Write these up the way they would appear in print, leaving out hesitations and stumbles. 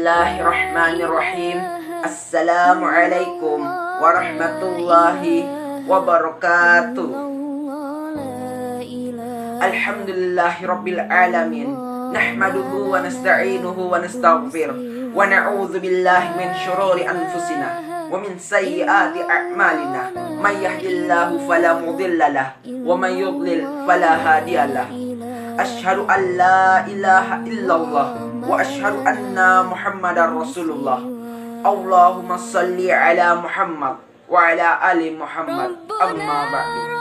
Bismillahirrahmanirrahim. Assalamualaikum warahmatullahi wabarakatuh. Alhamdulillahirabbil alamin. Nahmaduhu wa nasta'inuhu wa nastaghfir wa na'udzu billahi min syururi anfusina wa min sayyiati a'malina. May yahdihillahu fala mudhillalah wa may yudlil fala hadiyalah. Asyhadu an la ilaha illallah wa asyhadu anna Muhammadar Rasulullah. Allahumma salli ala Muhammad wa ala ali Muhammad. Amma ba'du.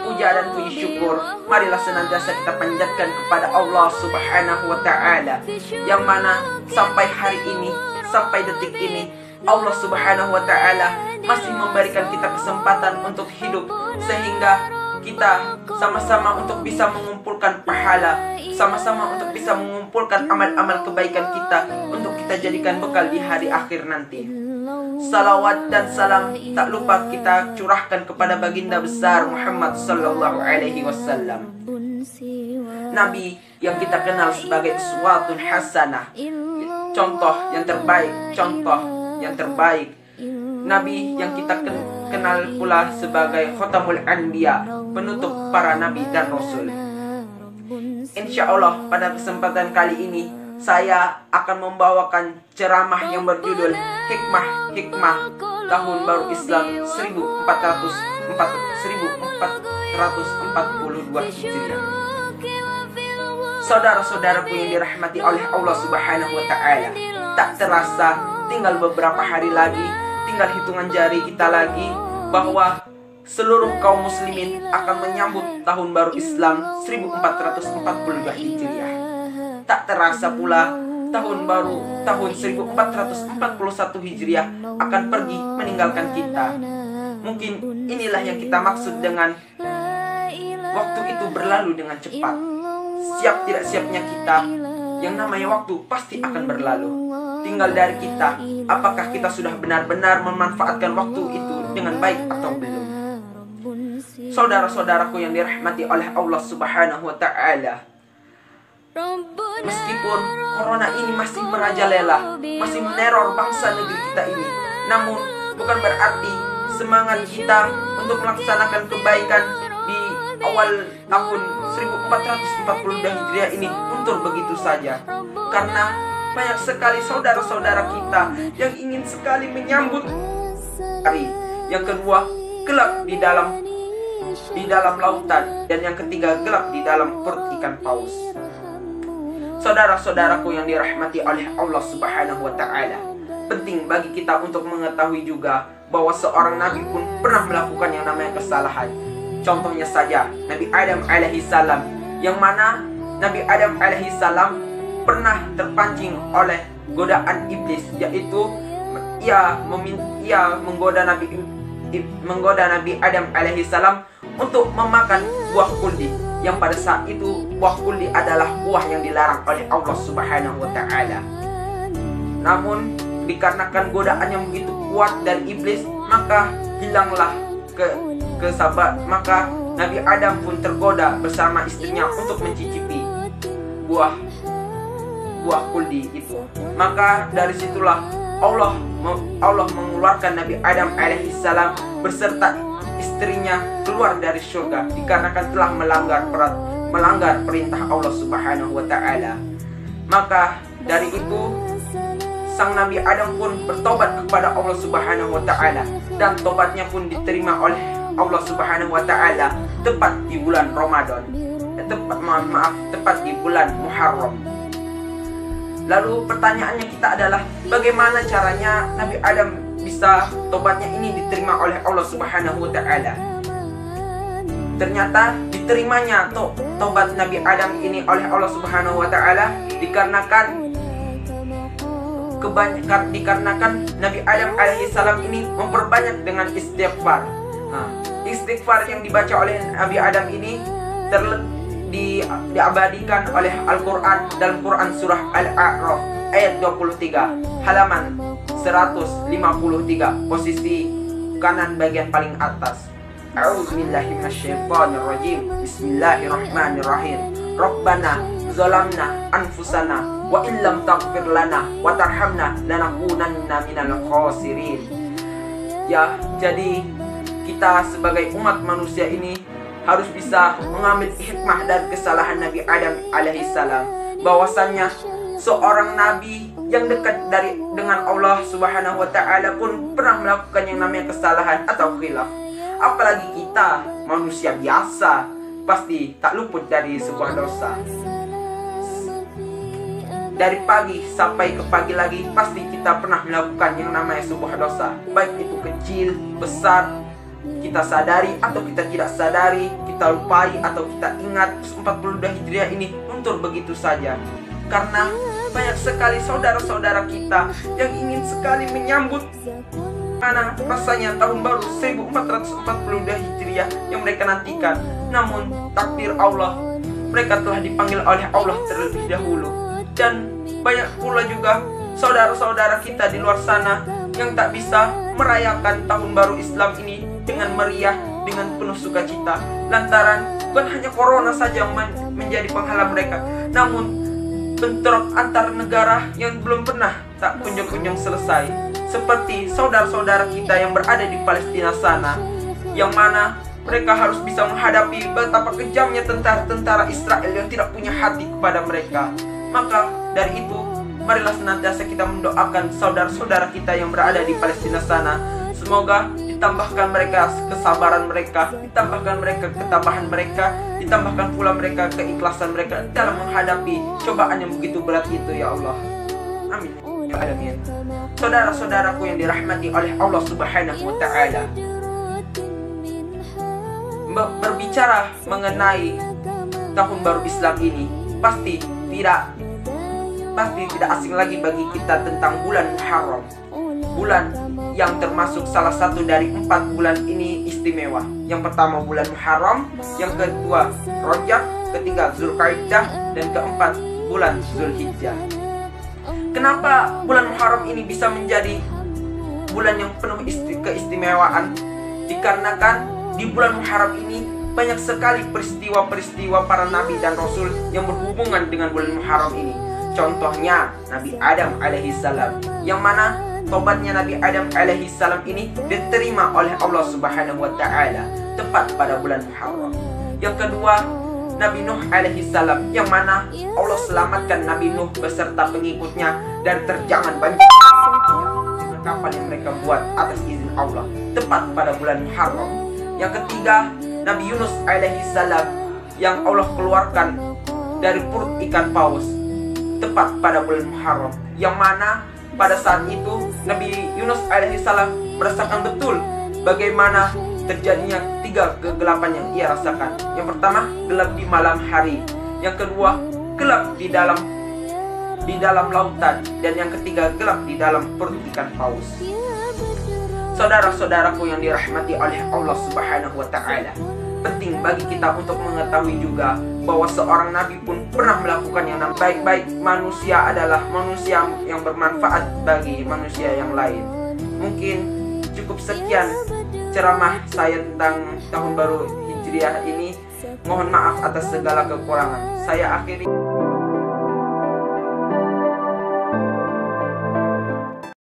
Puja dan puji syukur marilah senantiasa kita panjatkan kepada Allah Subhanahu wa ta'ala, yang mana sampai hari ini, sampai detik ini, Allah Subhanahu wa ta'ala masih memberikan kita kesempatan untuk hidup, sehingga kita sama-sama untuk bisa mengumpulkan pahala, sama-sama untuk bisa mengumpulkan amal-amal kebaikan kita untuk kita jadikan bekal di hari akhir nanti. Salawat dan salam tak lupa kita curahkan kepada baginda besar Muhammad sallallahu alaihi wasallam, Nabi yang kita kenal sebagai uswatun hasanah, contoh yang terbaik, Nabi yang kita kenal pula sebagai khatamul anbiya, penutup para nabi dan rasul. Insya Allah pada kesempatan kali ini saya akan membawakan ceramah yang berjudul Hikmah Tahun Baru Islam 1442 Hijriah. Saudara-saudaraku yang dirahmati oleh Allah Subhanahu wa ta'ala, tak terasa tinggal beberapa hari lagi, tinggal hitungan jari kita lagi, bahwa seluruh kaum muslimin akan menyambut tahun baru Islam 1442 Hijriah. Tak terasa pula tahun baru tahun 1441 Hijriah akan pergi meninggalkan kita. Mungkin inilah yang kita maksud dengan waktu itu berlalu dengan cepat. Siap tidak siapnya kita, yang namanya waktu pasti akan berlalu. Tinggal dari kita, apakah kita sudah benar-benar memanfaatkan waktu itu dengan baik atau belum. Saudara-saudaraku yang dirahmati oleh Allah Subhanahu wa ta'ala, meskipun corona ini masih merajalela, masih meneror bangsa negeri kita ini, namun bukan berarti semangat kita untuk melaksanakan kebaikan di awal tahun 1442 Hijriah ini luntur begitu saja. Karena banyak sekali saudara-saudara kita yang ingin sekali menyambut hari. Yang kedua, gelap di dalam lautan, dan yang ketiga, gelap di dalam perut ikan paus. Saudara-saudaraku yang dirahmati oleh Allah Subhanahu wa ta'ala, penting bagi kita untuk mengetahui juga bahwa seorang nabi pun pernah melakukan yang namanya kesalahan. Contohnya saja Nabi Adam alaihi salam, yang mana Nabi Adam alaihi salam pernah terpancing oleh godaan iblis, yaitu ia menggoda Nabi Adam alaihi salam untuk memakan buah kuldi, yang pada saat itu buah kuldi adalah buah yang dilarang oleh Allah Subhanahu wa ta'ala. Namun dikarenakan godaan yang begitu kuat dari iblis, maka hilanglah maka Nabi Adam pun tergoda bersama istrinya untuk mencicipi buah kuldi itu. Maka dari situlah Allah mengeluarkan Nabi Adam alaihi salam beserta istrinya keluar dari surga, dikarenakan telah melanggar perintah Allah Subhanahu wa ta'ala. Maka dari itu sang Nabi Adam pun bertobat kepada Allah Subhanahu wa ta'ala, dan tobatnya pun diterima oleh Allah Subhanahu wa ta'ala tepat di bulan Ramadan. Tepat di bulan Muharram. Lalu pertanyaannya kita adalah, bagaimana caranya Nabi Adam bisa tobatnya ini diterima oleh Allah Subhanahu wa ta'ala? Ternyata diterimanya tobat Nabi Adam ini oleh Allah Subhanahu wa ta'ala dikarenakan Nabi Adam alaihi salam ini memperbanyak dengan istighfar. Istighfar yang dibaca oleh Nabi Adam ini diabadikan oleh Al-Quran dalam Quran surah Al-A'raf ayat 23 halaman 153, posisi kanan bagian paling atas. A'udzubillahi minasyaitonirrajim. Bismillahirrahmanirrahim. Rabbana zalamna anfusana wa illam taghfir lana wa tarhamna lanakunanna minal khasirin. Ya, jadi kita sebagai umat manusia ini harus bisa mengambil hikmah dari kesalahan Nabi Adam alaihissalam, bahwasannya seorang nabi yang dekat dengan Allah Subhanahu wa taala pun pernah melakukan yang namanya kesalahan atau khilaf. Apalagi kita manusia biasa, pasti tak luput dari sebuah dosa. Dari pagi sampai ke pagi lagi, pasti kita pernah melakukan yang namanya sebuah dosa, baik itu kecil, besar, kita sadari atau kita tidak sadari, kita lupai atau kita ingat. 42 Hijriah ini luntur begitu saja, karena banyak sekali saudara-saudara kita yang ingin sekali menyambut mana rasanya tahun baru 1442 Hijriah yang mereka nantikan. Namun takdir Allah, mereka telah dipanggil oleh Allah terlebih dahulu. Dan banyak pula juga saudara-saudara kita di luar sana yang tak bisa merayakan tahun baru Islam ini dengan meriah, dengan penuh sukacita, lantaran bukan hanya corona saja yang menjadi penghalang mereka, namun bentrok antar negara yang belum pernah tak kunjung-kunjung selesai. Seperti saudara-saudara kita yang berada di Palestina sana, yang mana mereka harus bisa menghadapi betapa kejamnya tentara-tentara Israel yang tidak punya hati kepada mereka. Maka dari itu, marilah senantiasa kita mendoakan saudara-saudara kita yang berada di Palestina sana. Semoga ditambahkan mereka kesabaran mereka, ditambahkan mereka ketabahan mereka, ditambahkan pula mereka keikhlasan mereka dalam menghadapi cobaan yang begitu berat itu, ya Allah. Amin. Ya alamin. Saudara-saudaraku yang dirahmati oleh Allah Subhanahu wa taala, berbicara mengenai tahun baru Islam ini pasti tidak asing lagi bagi kita tentang bulan Muharram. Bulan yang termasuk salah satu dari 4 bulan ini istimewa. Yang pertama bulan Muharram, yang kedua Rajab, ketiga Zulqa'dah, dan keempat bulan Zulhijjah. Kenapa bulan Muharram ini bisa menjadi bulan yang penuh keistimewaan? Dikarenakan di bulan Muharram ini banyak sekali peristiwa-peristiwa para nabi dan rasul yang berhubungan dengan bulan Muharram ini. Contohnya Nabi Adam alaihissalam, yang mana tobatnya Nabi Adam alaihissalam ini diterima oleh Allah Subhanahu wa taala tepat pada bulan Muharram. Yang kedua, Nabi Nuh alaihissalam, yang mana Allah selamatkan Nabi Nuh beserta pengikutnya dari terjangan banjir dengan kapal yang mereka buat atas izin Allah tepat pada bulan Muharram. Yang ketiga, Nabi Yunus alaihissalam, yang Allah keluarkan dari perut ikan paus tepat pada bulan Muharram, yang mana pada saat itu Nabi Yunus alaihissalam merasakan betul bagaimana terjadinya 3 kegelapan yang ia rasakan. Yang pertama, gelap di malam hari. Yang kedua, gelap di dalam lautan. Dan yang ketiga, gelap di dalam perut ikan paus. Saudara-saudaraku yang dirahmati oleh Allah Subhanahu wa taala, penting bagi kita untuk mengetahui juga bahwa seorang nabi pun pernah melakukan yang namanya baik-baik. Manusia adalah manusia yang bermanfaat bagi manusia yang lain. Mungkin cukup sekian ceramah saya tentang tahun baru Hijriah ini. Mohon maaf atas segala kekurangan. Saya akhiri.